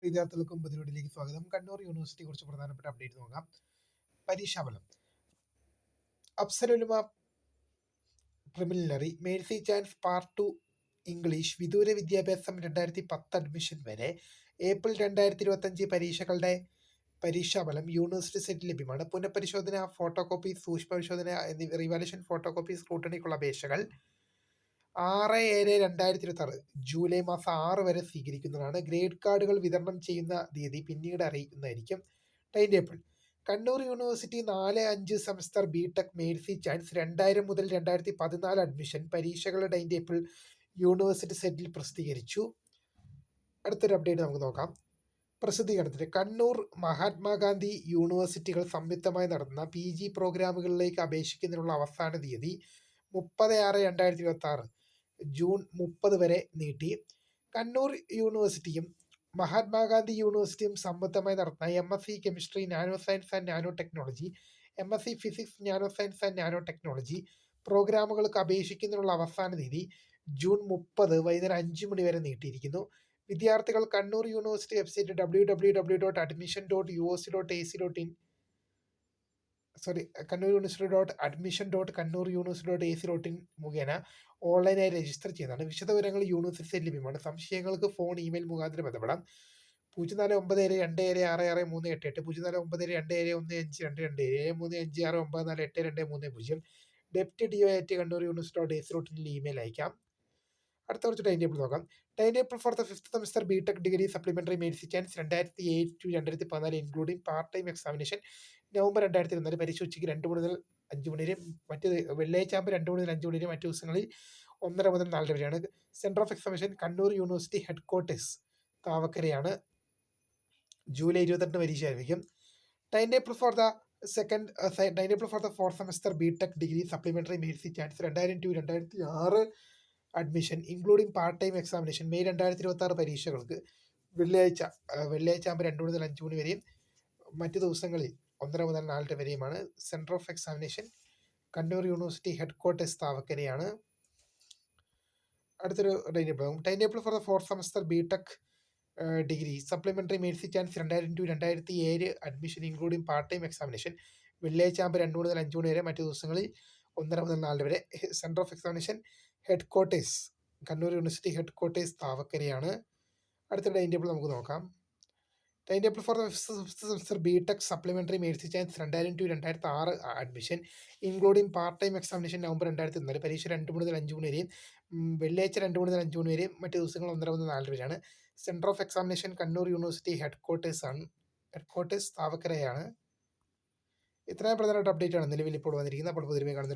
വിദ്യാർത്ഥികൾക്കും പുതിയതിലേക്ക് സ്വാഗതം. കണ്ണൂർ യൂണിവേഴ്സിറ്റിയെ കുറിച്ച് പ്രധാനപ്പെട്ട അപ്ഡേറ്റ് നോക്കാം. പരീക്ഷാഫലം. അഫ്സലുലുമ preliminary mercy chance part 2 English വിദൂര വിദ്യാഭ്യാസം 2010 അഡ്മിഷൻ വരെ ഏപ്രിൽ 2025 പരീക്ഷകളുടെ പരീക്ഷാഫലം യൂണിവേഴ്സിറ്റി സൈറ്റിൽ ലഭ്യമാണ്. പുനഃപരിശോധന, ഫോട്ടോ കോപ്പി, സൂക്ഷ്മ പരിശോധന എന്നിവ റിവാലുവേഷൻ, ഫോട്ടോ കോപ്പി, സ്ക്രൂട്ടണിക്കുള്ള അപേക്ഷകൾ 6/7/2026 ജൂലൈ മാസം 6 വരെ സ്വീകരിക്കുന്നതാണ്. ഗ്രേഡ് കാർഡുകൾ വിതരണം ചെയ്യുന്ന തീയതി പിന്നീട് അറിയിക്കുന്നതായിരിക്കും. Time table. Kannur university 4-5 semester BTech mercy chance 2000 മുതൽ 2014 അഡ്മിഷൻ പരീക്ഷകളുടെ ടൈം ടേബിൾ യൂണിവേഴ്സിറ്റി സൈറ്റിൽ പ്രസിദ്ധീകരിച്ചു. അടുത്തൊരു അപ്ഡേറ്റ് നമുക്ക് നോക്കാം. പ്രസിദ്ധീകരണത്തിന് കണ്ണൂർ മഹാത്മാഗാന്ധി യൂണിവേഴ്സിറ്റികൾ സംയുക്തമായി നടത്തുന്ന PG പ്രോഗ്രാമുകളിലേക്ക് അപേക്ഷിക്കുന്നതിനുള്ള അവസാന തീയതി 30/6/2026 ജൂൺ 30 വരെ നീട്ടി. കണ്ണൂർ യൂണിവേഴ്സിറ്റിയും മഹാത്മാഗാന്ധി യൂണിവേഴ്സിറ്റിയും സംയുക്തമായി നടത്തുന്ന MSc chemistry, nano science and nano technology, MSc physics, nano science and nano technology പ്രോഗ്രാമുകൾക്ക് അപേക്ഷിക്കുന്നതിനുള്ള അവസാന തീയതി ജൂൺ 30 വൈകുന്നേരം 5 മണി വരെ നീട്ടിയിരിക്കുന്നു. വിദ്യാർത്ഥികൾ Kannur university website www.admission.uoc.ac.in kannur.admission.kannur.ac.in മുഖേന ഓൺലൈനായി രജിസ്റ്റർ ചെയ്യുന്നതാണ്. വിശദവിവരങ്ങൾ യൂണിവേഴ്സിറ്റി സൈറ്റിൽ ലഭ്യമാണ്. സംശയങ്ങൾക്ക് ഫോൺ, ഇമെയിൽ മുഖാന്തരം ബന്ധപ്പെടാം. 0497266388 04972152 deputy.dio@kannur.ac.in ഇമെയിൽ അയക്കാം. അടുത്ത കുറച്ച് ടൈം ടേബിൾ നോക്കാം. Time table for the 5th semester BTech degree supplementary mercy chance 2007-2014 including part time examination November 2024 പരീക്ഷ ഉച്ചയ്ക്ക് 2 മുതൽ 5 മണി വരെ, മറ്റ് വെള്ളിയാഴ്ച ആകുമ്പോൾ 2 മുതൽ 5 മണി വരെ, മറ്റു ദിവസങ്ങളിൽ 1:30 മുതൽ 4:30 വരെയാണ്. Centre of examination Kannur university headquarters താവക്കരയാണ്. ജൂലൈ 28 പരീക്ഷ ആരംഭിക്കും. Time table for the 4th semester BTech degree supplementary mercy chance 2002-2006 admission including part time examination May 2026 പരീക്ഷകൾക്ക് വെള്ളിയാഴ്ച ആകുമ്പോൾ 2 മുതൽ 5 മണി വരെയും, മറ്റു ദിവസങ്ങളിൽ 1:30 മുതൽ 4:00 വരെയുമാണ്. Centre of examination Kannur university headquarters താവക്കരയാണ്. അടുത്തൊരു time table for the 4th semester BTech degree supplementary mercy chance 2002-2007 admission including part time examination വെള്ളിയാഴ്ച ആകുമ്പോൾ 2 മുതൽ 5 മണി വരെ, മറ്റു ദിവസങ്ങളിൽ 1:30 മുതൽ 4:00 വരെ. Centre of examination headquarters Kannur university headquarters താവക്കരയാണ്. അടുത്ത ടൈം ടേബിൾ നമുക്ക് നോക്കാം. Time table for the 5th semester BTech supplementary mercy chance 2002-2006 admission including part time examination November 2024 പരീക്ഷ 2 മുതൽ 5 മണി വരെയും, വെള്ളിയാഴ്ച 2 മുതൽ 5 മണി വരെയും, മറ്റു ദിവസങ്ങൾ 1:30 മുതൽ 4:00 വരെയാണ്. Centre of examination Kannur university headquarters താവക്കരയാണ്. ഇത്രയും പ്രധാനപ്പെട്ട അപ്ഡേറ്റ് ആണ് നിലവിൽ ഇപ്പോൾ വന്നിരിക്കുന്നത്. അപ്പോൾ പുതിയ കാണുന്ന